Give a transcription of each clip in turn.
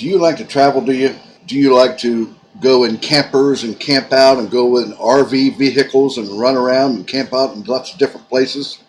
Do you like to travel, do you? Do you like to go in campers and camp out and go in RV vehicles and run around and camp out in lots of different places?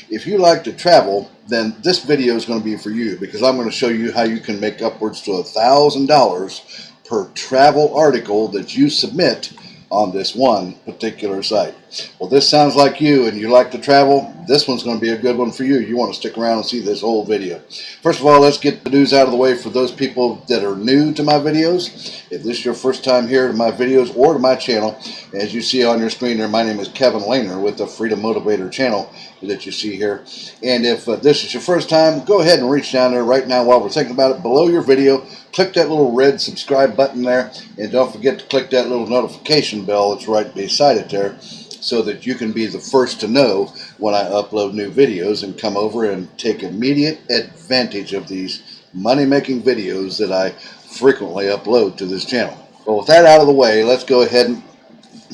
If you like to travel, then this video is going to be for you, because I'm going to show you how you can make upwards to $1,000 per travel article that you submit on this one particular site. Well, this sounds like you and you like to travel. This one's going to be a good one for you. You want to stick around and see this whole video. First of all, let's get the news out of the way for those people that are new to my videos. If this is your first time here to my videos or to my channel, as you see on your screen there, my name is Kevin Lehner with the Freedom Motivator channel that you see here. And if this is your first time, go ahead and reach down there right now while we're thinking about it. Below your video, click that little red subscribe button there, and don't forget to click that little notification bell that's right beside it there, so that you can be the first to know when I upload new videos and come over and take immediate advantage of these money-making videos that I frequently upload to this channel. Well, with that out of the way, let's go ahead and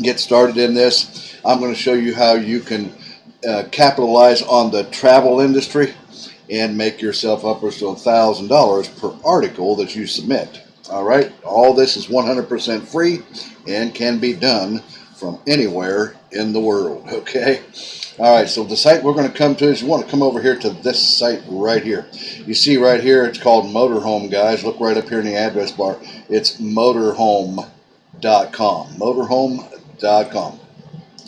get started in this. I'm going to show you how you can capitalize on the travel industry and make yourself upwards to $1,000 per article that you submit. All right, all this is 100% free and can be done from anywhere in the world. Okay, all right, so the site we're going to come to is, you want to come over here to this site right here. You see right here, it's called Motorhome, guys. Look right up here in the address bar. It's motorhome.com. Motorhome.com.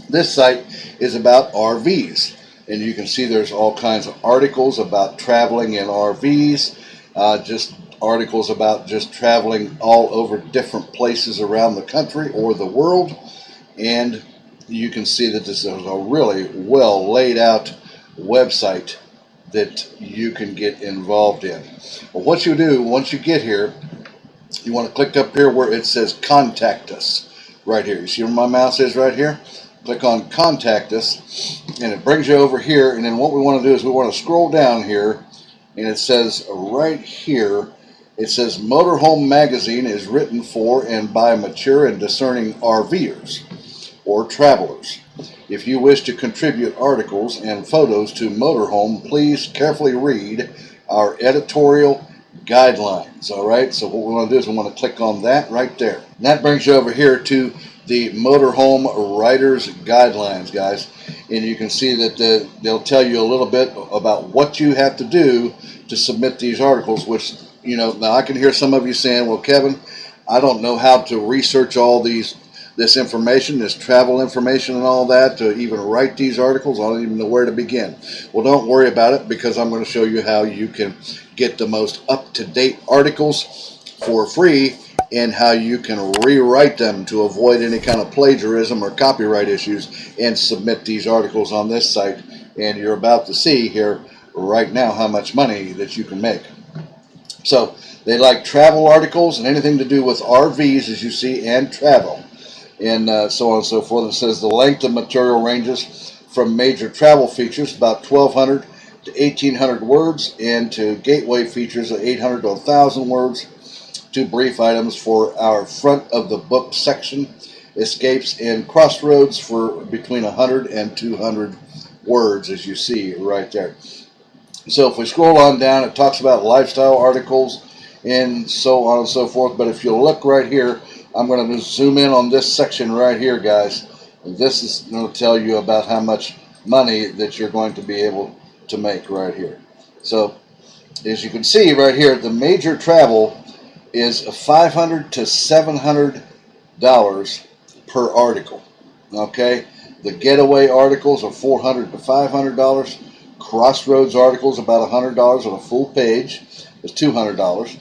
This site is about RVs, and you can see there's all kinds of articles about traveling in RVs, just articles about just traveling all over different places around the country or the world. And you can see that this is a really well laid out website that you can get involved in. Well, what you do once you get here, you want to click up here where it says contact us right here. You see where my mouse is right here? Click on contact us and it brings you over here. And then what we want to do is we want to scroll down here, and it says right here, it says Motorhome Magazine is written for and by mature and discerning RVers or travelers. If you wish to contribute articles and photos to Motorhome, please carefully read our editorial guidelines. All right, so what we want to do is we want to click on that right there. And that brings you over here to the Motorhome Writers Guidelines, guys. And you can see that they'll tell you a little bit about what you have to do to submit these articles, which, you know, now I can hear some of you saying, well, Kevin, I don't know how to research all this information, this travel information and all that, to even write these articles. I don't even know where to begin. Well, don't worry about it, because I'm going to show you how you can get the most up-to-date articles for free, and how you can rewrite them to avoid any kind of plagiarism or copyright issues, and submit these articles on this site. And you're about to see here right now how much money that you can make. So they like travel articles and anything to do with RVs, as you see, and travel, and so on and so forth. It says the length of material ranges from major travel features, about 1,200 to 1,800 words, and to gateway features of 800 to 1,000 words, to brief items for our front of the book section, escapes and crossroads for between 100 and 200 words, as you see right there. So if we scroll on down, it talks about lifestyle articles and so on and so forth. But if you look right here, I'm going to zoom in on this section right here, guys. This is going to tell you about how much money that you're going to be able to make right here. So as you can see right here, the major travel is $500 to $700 per article. Okay, the getaway articles are $400 to $500. Crossroads articles about $100 on a full page is $200.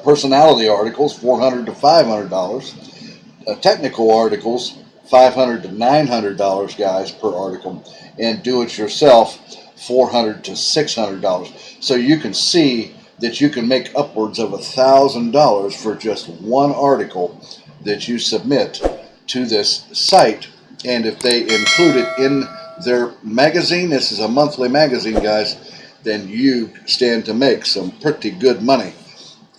Personality articles $400 to $500. Technical articles $500 to $900, guys, per article, and do-it-yourself $400 to $600. So you can see that you can make upwards of $1,000 for just one article that you submit to this site. And if they include it in their magazine, this is a monthly magazine, guys, then you stand to make some pretty good money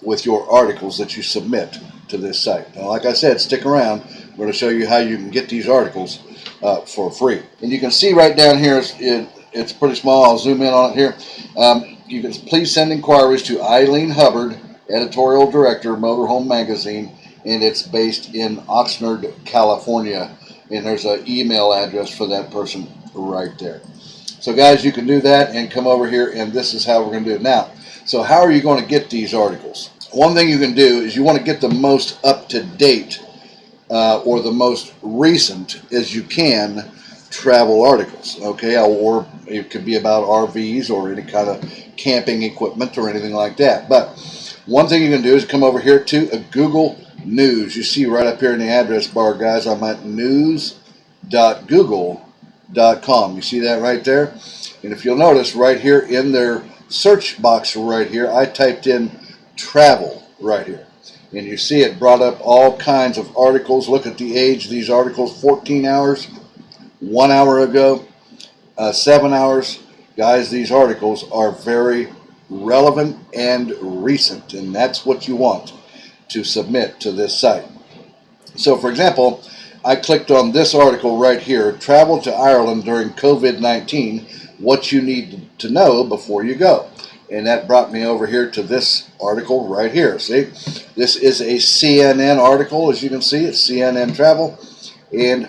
with your articles that you submit to this site. Now, like I said, stick around. I'm going to show you how you can get these articles for free. And you can see right down here, it's pretty small. I'll zoom in on it here. You can please send inquiries to Eileen Hubbard, editorial director, Motorhome Magazine, and it's based in Oxnard, California. And there's an email address for that person right there. So guys, you can do that and come over here, and this is how we're going to do it now. So how are you going to get these articles? One thing you can do is you want to get the most up-to-date or the most recent as you can travel articles, okay? Or it could be about RVs or any kind of camping equipment or anything like that. But one thing you can do is come over here to Google News. You see right up here in the address bar, guys, I'm at news.google.com. You see that right there? And if you'll notice right here in their search box right here, I typed in travel right here. And you see it brought up all kinds of articles. Look at the age of these articles, 14 hours, 1 hour ago, 7 hours. Guys, these articles are very relevant and recent, and that's what you want to submit to this site. So, for example, I clicked on this article right here, Travel to Ireland During COVID-19, What You Need to Know Before You Go. And that brought me over here to this article right here. See, this is a CNN article, as you can see. It's CNN Travel. And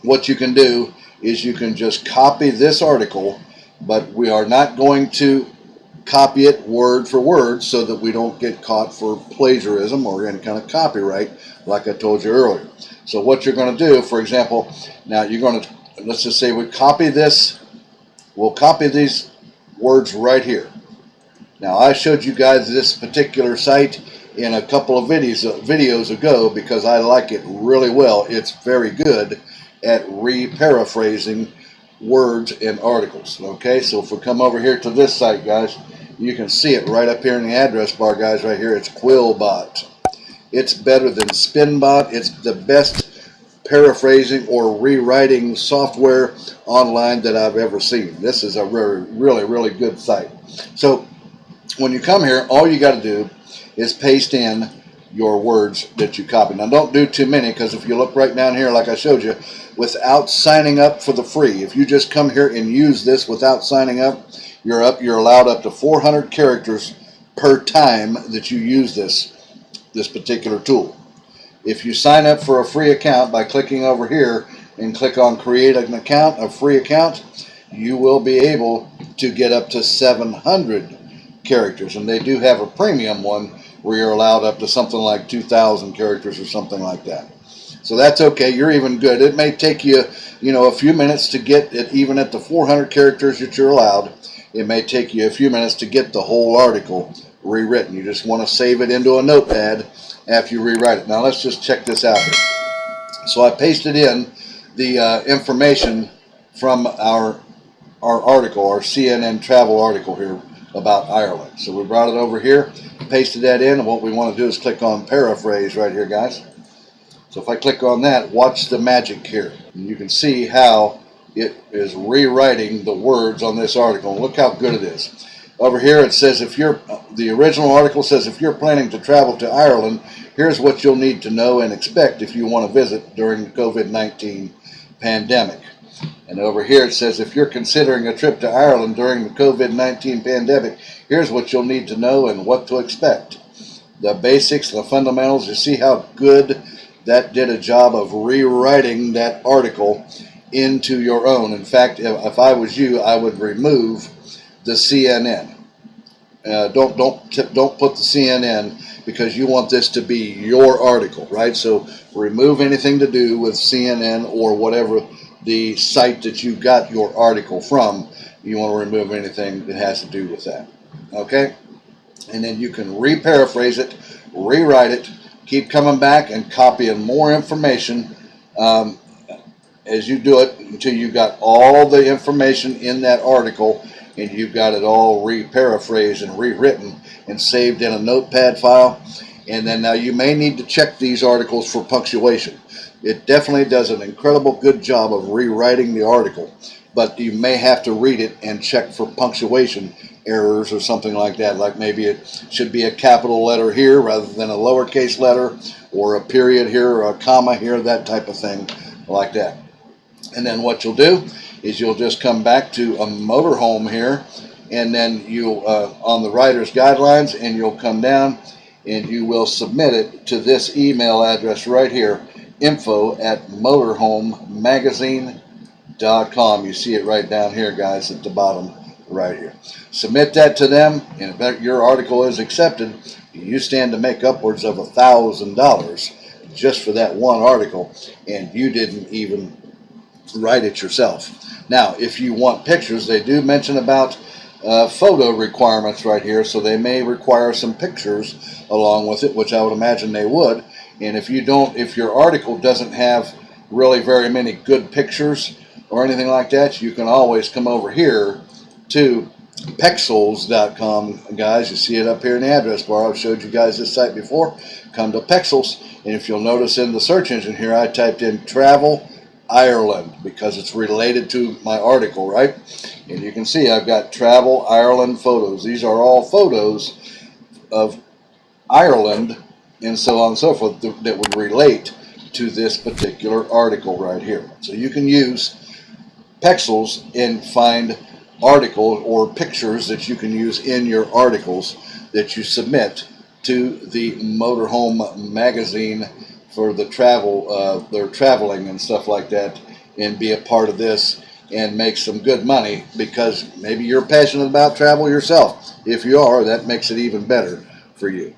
what you can do is you can just copy this article, but we are not going to copy it word for word so that we don't get caught for plagiarism or any kind of copyright, like I told you earlier. So what you're going to do, for example, now you're going to, let's just say we copy this, we'll copy these words right here. Now I showed you guys this particular site in a couple of videos ago because I like it really well. It's very good at re-paraphrasing words in articles. Okay, so if we come over here to this site, guys, you can see it right up here in the address bar, guys, right here. It's Quillbot. It's better than Spinbot. It's the best paraphrasing or rewriting software online that I've ever seen. This is a really good site. So when you come here, all you got to do is paste in your words that you copy. Now don't do too many, because if you look right down here like I showed you, without signing up for the free, if you just come here and use this without signing up, you're allowed up to 400 characters per time that you use this particular tool. If you sign up for a free account by clicking over here and click on create an account, a free account, you will be able to get up to 700 characters. And they do have a premium one where you're allowed up to something like 2,000 characters or something like that. So that's okay. You're even good. It may take you, a few minutes to get it, even at the 400 characters that you're allowed. It may take you a few minutes to get the whole article rewritten. You just want to save it into a notepad after you rewrite it. Now let's just check this out here. So I pasted in the information from our article, our CNN travel article here about Ireland. So we brought it over here, pasted that in, and what we want to do is click on paraphrase right here, guys. So if I click on that, watch the magic here. And you can see how it is rewriting the words on this article. Look how good it is. Over here it says, the original article says, if you're planning to travel to Ireland, here's what you'll need to know and expect if you want to visit during the COVID-19 pandemic. And over here it says, if you're considering a trip to Ireland during the COVID-19 pandemic, here's what you'll need to know and what to expect. The basics, the fundamentals. You see how good that did a job of rewriting that article into your own. In fact, if I was you, I would remove the CNN. Don't put the CNN, because you want this to be your article, right? So remove anything to do with CNN or whatever the site that you got your article from. You want to remove anything that has to do with that. Okay? And then you can re-paraphrase it, rewrite it, keep coming back and copying more information as you do it until you got all the information in that article and you've got it all re-paraphrased and rewritten and saved in a notepad file. And then now you may need to check these articles for punctuation. It definitely does an incredible good job of rewriting the article, but you may have to read it and check for punctuation errors or something like that. Like maybe it should be a capital letter here rather than a lowercase letter, or a period here or a comma here, that type of thing like that. And then what you'll do is you'll just come back to a motorhome here, and then you'll on the writer's guidelines, and you'll come down and you will submit it to this email address right here, info@motorhomemagazine.com. You see it right down here, guys, at the bottom right here. Submit that to them, and if your article is accepted, you stand to make upwards of $1,000 just for that one article, and you didn't even write it yourself. Now, if you want pictures, they do mention about photo requirements right here, so they may require some pictures along with it, which I would imagine they would. And if your article doesn't have really very many good pictures or anything like that, you can always come over here to Pexels.com, guys. You see it up here in the address bar. I've showed you guys this site before. Come to Pexels, and if you'll notice in the search engine here, I typed in travel Ireland because it's related to my article, right? And you can see I've got travel Ireland photos. These are all photos of Ireland and so on and so forth that would relate to this particular article right here. So you can use Pexels and find articles or pictures that you can use in your articles that you submit to the Motorhome Magazine for the they're traveling and stuff like that, and be a part of this and make some good money, because maybe you're passionate about travel yourself. If you are, that makes it even better for you.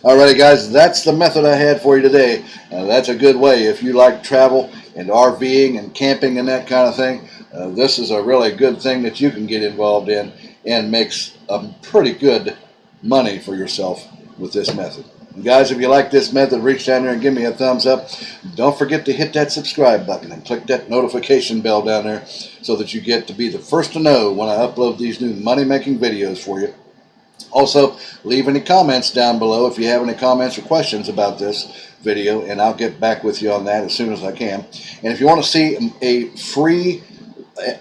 Alrighty, guys, that's the method I had for you today. That's a good way if you like travel and RVing and camping and that kind of thing. This is a really good thing that you can get involved in and makes a pretty good money for yourself with this method. And guys, if you like this method, reach down there and give me a thumbs up. Don't forget to hit that subscribe button and click that notification bell down there so that you get to be the first to know when I upload these new money-making videos for you. Also, leave any comments down below if you have any comments or questions about this video, and I'll get back with you on that as soon as I can. And if you want to see a free,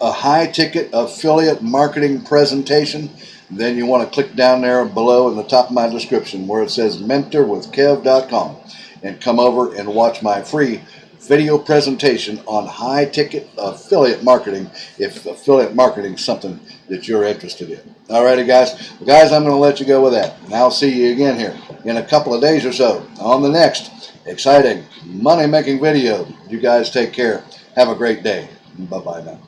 high-ticket affiliate marketing presentation, then you want to click down there below in the top of my description where it says mentorwithkev.com and come over and watch my free video presentation on high-ticket affiliate marketing, if affiliate marketing is something that you're interested in. Alrighty, guys. Well, guys, I'm going to let you go with that. And I'll see you again here in a couple of days or so on the next exciting money-making video. You guys take care. Have a great day. Bye-bye now.